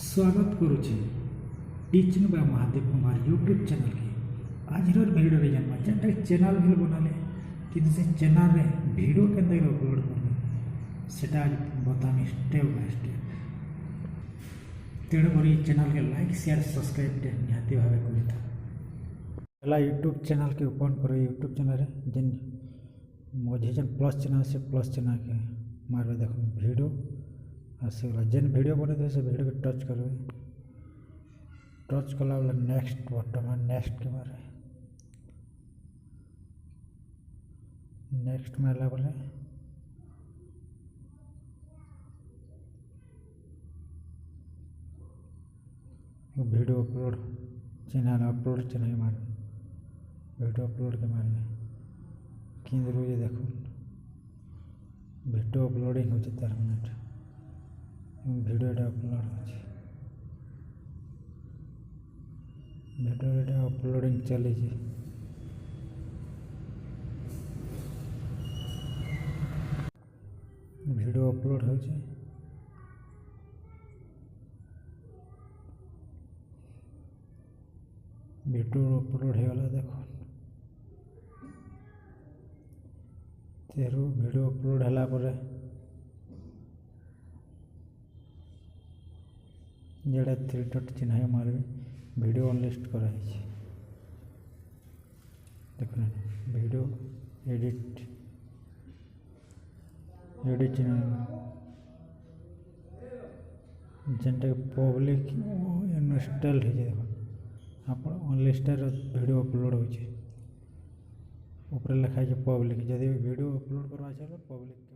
स्वागत करुचे teaching bye Mahadev Kumar YouTube channel के आज भिडियो जाना जेनटा चैनल भी बनाले कि से चैनल रे वीडियो के अपलोड करबे सेटा आज बतामी स्टेप बाय स्टेप। तेणु करी चैनल के लाइक शेयर सब्सक्राइब निहाती भाव करता पहला यूट्यूब चैनल के ओपन करो। यूट्यूब चैनल रे जेन मझे जेन प्लस चैनल से प्लस चैनल के मारबे देखो वीडियो आसगला जेन वीडियो बने थे से वीडियो के टच करबे। टच कला वाला नेक्स्ट बटन में नेक्स्ट के मारे नेक्स्ट मारला बोले वीडियो अपलोड चैनल मार वीडियो अपलोड के मारे किंदरू ये देखो वीडियो अपलोडिंग हो 4 minute video upload video uploading चली वीडियो अपलोड हो वीडियो अपलोड होगा देखो तेरू वीडियो अपलोड होला परे जेड़ा 3 डॉट चिन्ह मारे वीडियो अनलिस्ट करा देखो वीडियो एडिट चिन्ह जेनटा पब्लिक इनस्टॉल हो जाए देखो आप अनलिस्टेड वीडियो अपलोड हो ऊपर लिखा है पब्लिक जब वीडियो अपलोड करवा चलो पब्लिक